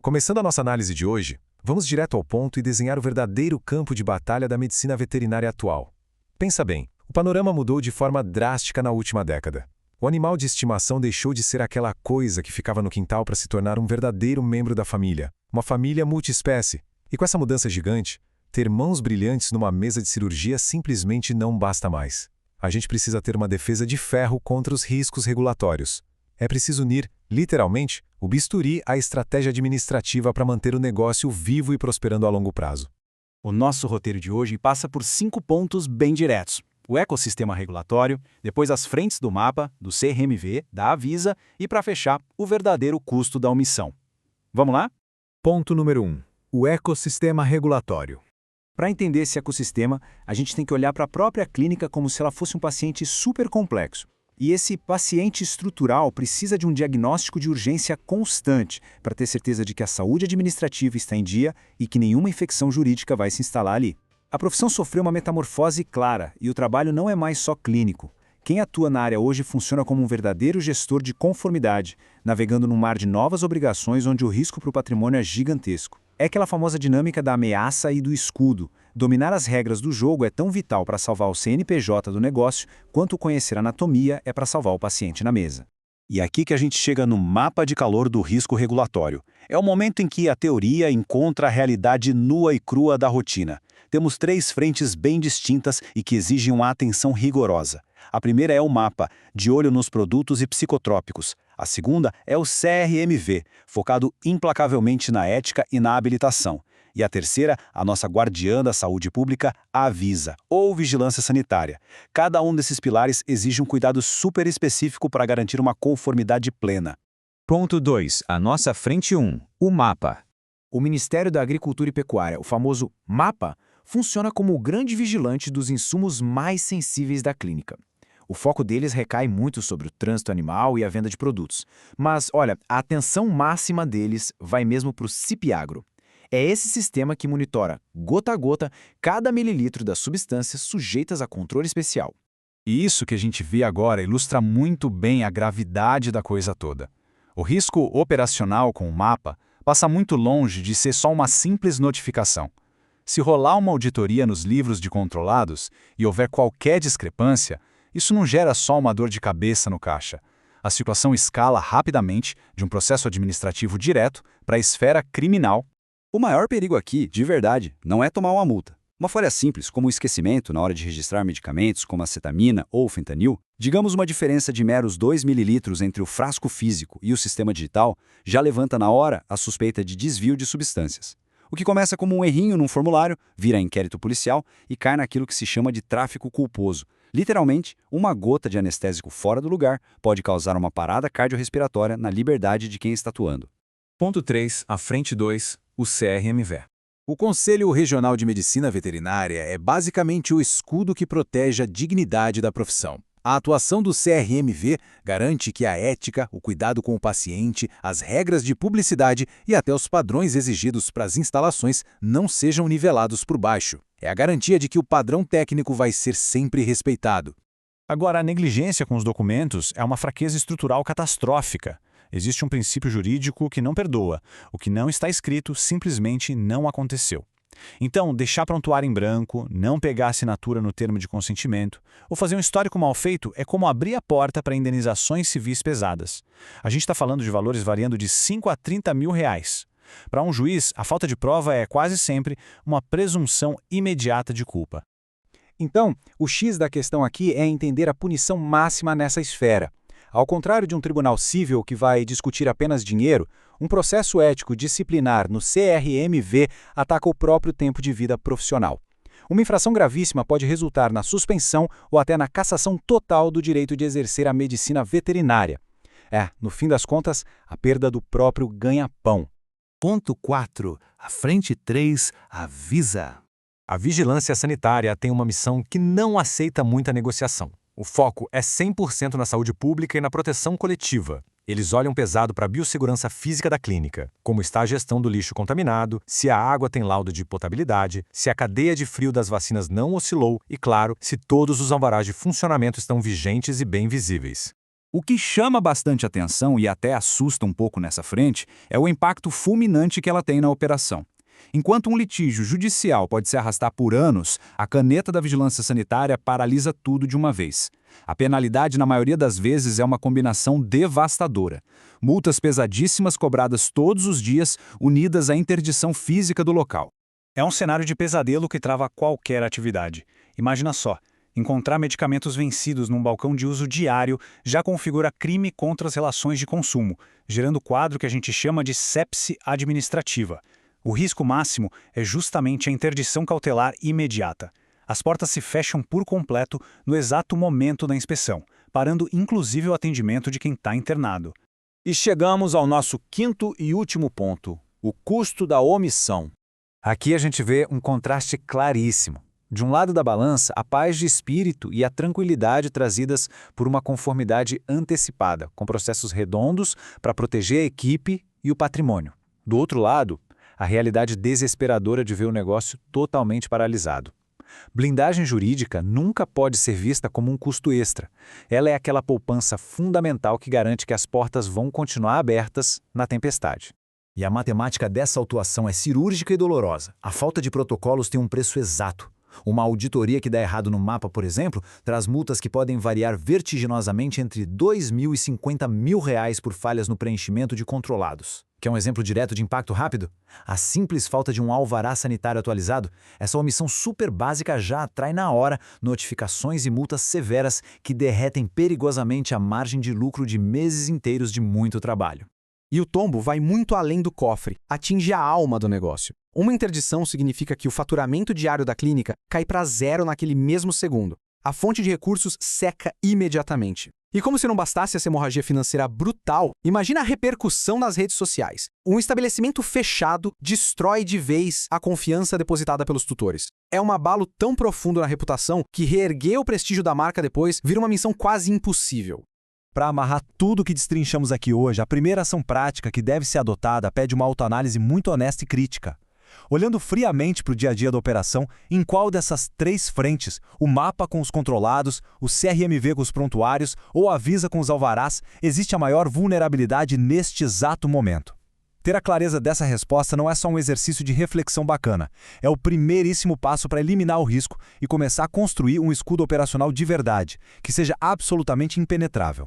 Começando a nossa análise de hoje, vamos direto ao ponto e desenhar o verdadeiro campo de batalha da medicina veterinária atual. Pensa bem, o panorama mudou de forma drástica na última década. O animal de estimação deixou de ser aquela coisa que ficava no quintal para se tornar um verdadeiro membro da família, uma família multiespécie. E com essa mudança gigante, ter mãos brilhantes numa mesa de cirurgia simplesmente não basta mais. A gente precisa ter uma defesa de ferro contra os riscos regulatórios. É preciso unir, literalmente, o bisturi à estratégia administrativa para manter o negócio vivo e prosperando a longo prazo. O nosso roteiro de hoje passa por 5 pontos bem diretos. O ecossistema regulatório, depois as frentes do mapa, do CRMV, da Avisa e, para fechar, o verdadeiro custo da omissão. Vamos lá? Ponto número 1. O ecossistema regulatório. Para entender esse ecossistema, a gente tem que olhar para a própria clínica como se ela fosse um paciente super complexo. E esse paciente estrutural precisa de um diagnóstico de urgência constante para ter certeza de que a saúde administrativa está em dia e que nenhuma infecção jurídica vai se instalar ali. A profissão sofreu uma metamorfose clara e o trabalho não é mais só clínico. Quem atua na área hoje funciona como um verdadeiro gestor de conformidade, navegando num mar de novas obrigações onde o risco para o patrimônio é gigantesco. É aquela famosa dinâmica da ameaça e do escudo. Dominar as regras do jogo é tão vital para salvar o CNPJ do negócio, quanto conhecer a anatomia é para salvar o paciente na mesa. E aqui que a gente chega no mapa de calor do risco regulatório. É o momento em que a teoria encontra a realidade nua e crua da rotina. Temos 3 frentes bem distintas e que exigem uma atenção rigorosa. A primeira é o mapa, de olho nos produtos e psicotrópicos. A segunda é o CRMV, focado implacavelmente na ética e na habilitação. E a terceira, a nossa guardiã da saúde pública, a Avisa, ou Vigilância Sanitária. Cada um desses pilares exige um cuidado super específico para garantir uma conformidade plena. Ponto 2. A nossa frente 1. O mapa. O Ministério da Agricultura e Pecuária, o famoso MAPA, funciona como o grande vigilante dos insumos mais sensíveis da clínica. O foco deles recai muito sobre o trânsito animal e a venda de produtos. Mas, olha, a atenção máxima deles vai mesmo para o CIP-Agro. É esse sistema que monitora, gota a gota, cada mililitro das substâncias sujeitas a controle especial. E isso que a gente vê agora ilustra muito bem a gravidade da coisa toda. O risco operacional com o mapa passa muito longe de ser só uma simples notificação. Se rolar uma auditoria nos livros de controlados e houver qualquer discrepância, isso não gera só uma dor de cabeça no caixa. A situação escala rapidamente de um processo administrativo direto para a esfera criminal. O maior perigo aqui, de verdade, não é tomar uma multa. Uma falha simples, como o esquecimento na hora de registrar medicamentos como a cetamina ou o fentanil, digamos uma diferença de meros 2 ml entre o frasco físico e o sistema digital, já levanta na hora a suspeita de desvio de substâncias. O que começa como um errinho num formulário, vira inquérito policial e cai naquilo que se chama de tráfico culposo. Literalmente, uma gota de anestésico fora do lugar pode causar uma parada cardiorrespiratória na liberdade de quem está atuando. Ponto 3. A frente 2. O CRMV. O Conselho Regional de Medicina Veterinária é basicamente o escudo que protege a dignidade da profissão. A atuação do CRMV garante que a ética, o cuidado com o paciente, as regras de publicidade e até os padrões exigidos para as instalações não sejam nivelados por baixo. É a garantia de que o padrão técnico vai ser sempre respeitado. Agora, a negligência com os documentos é uma fraqueza estrutural catastrófica. Existe um princípio jurídico que não perdoa. O que não está escrito simplesmente não aconteceu. Então, deixar prontuário em branco, não pegar assinatura no termo de consentimento, ou fazer um histórico mal feito é como abrir a porta para indenizações civis pesadas. A gente está falando de valores variando de 5 a 30 mil reais. Para um juiz, a falta de prova é quase sempre uma presunção imediata de culpa. Então, o X da questão aqui é entender a punição máxima nessa esfera. Ao contrário de um tribunal civil que vai discutir apenas dinheiro, um processo ético disciplinar no CRMV ataca o próprio tempo de vida profissional. Uma infração gravíssima pode resultar na suspensão ou até na cassação total do direito de exercer a medicina veterinária. No fim das contas, a perda do próprio ganha-pão. Ponto 4. A frente 3. Avisa. A vigilância sanitária tem uma missão que não aceita muita negociação. O foco é 100% na saúde pública e na proteção coletiva. Eles olham pesado para a biossegurança física da clínica, como está a gestão do lixo contaminado, se a água tem laudo de potabilidade, se a cadeia de frio das vacinas não oscilou e, claro, se todos os alvarás de funcionamento estão vigentes e bem visíveis. O que chama bastante atenção e até assusta um pouco nessa frente é o impacto fulminante que ela tem na operação. Enquanto um litígio judicial pode se arrastar por anos, a caneta da vigilância sanitária paralisa tudo de uma vez. A penalidade, na maioria das vezes, é uma combinação devastadora. Multas pesadíssimas cobradas todos os dias, unidas à interdição física do local. É um cenário de pesadelo que trava qualquer atividade. Imagina só, encontrar medicamentos vencidos num balcão de uso diário já configura crime contra as relações de consumo, gerando o quadro que a gente chama de sepse administrativa. O risco máximo é justamente a interdição cautelar imediata. As portas se fecham por completo no exato momento da inspeção, parando inclusive o atendimento de quem está internado. E chegamos ao nosso quinto e último ponto, o custo da omissão. Aqui a gente vê um contraste claríssimo. De um lado da balança, a paz de espírito e a tranquilidade trazidas por uma conformidade antecipada, com processos redondos para proteger a equipe e o patrimônio. Do outro lado, a realidade desesperadora de ver o negócio totalmente paralisado. Blindagem jurídica nunca pode ser vista como um custo extra. Ela é aquela poupança fundamental que garante que as portas vão continuar abertas na tempestade. E a matemática dessa autuação é cirúrgica e dolorosa. A falta de protocolos tem um preço exato. Uma auditoria que dá errado no mapa, por exemplo, traz multas que podem variar vertiginosamente entre R$2.000 e R$50.000 por falhas no preenchimento de controlados. Quer um exemplo direto de impacto rápido? A simples falta de um alvará sanitário atualizado, essa omissão super básica já atrai na hora notificações e multas severas que derretem perigosamente a margem de lucro de meses inteiros de muito trabalho. E o tombo vai muito além do cofre, atinge a alma do negócio. Uma interdição significa que o faturamento diário da clínica cai para zero naquele mesmo segundo. A fonte de recursos seca imediatamente. E como se não bastasse essa hemorragia financeira brutal, imagina a repercussão nas redes sociais. Um estabelecimento fechado destrói de vez a confiança depositada pelos tutores. É um abalo tão profundo na reputação que reerguer o prestígio da marca depois vira uma missão quase impossível. Para amarrar tudo que destrinchamos aqui hoje, a primeira ação prática que deve ser adotada pede uma autoanálise muito honesta e crítica. Olhando friamente para o dia a dia da operação, em qual dessas três frentes, o mapa com os controlados, o CRMV com os prontuários ou a Visa com os alvarás, existe a maior vulnerabilidade neste exato momento? Ter a clareza dessa resposta não é só um exercício de reflexão bacana, é o primeiríssimo passo para eliminar o risco e começar a construir um escudo operacional de verdade, que seja absolutamente impenetrável.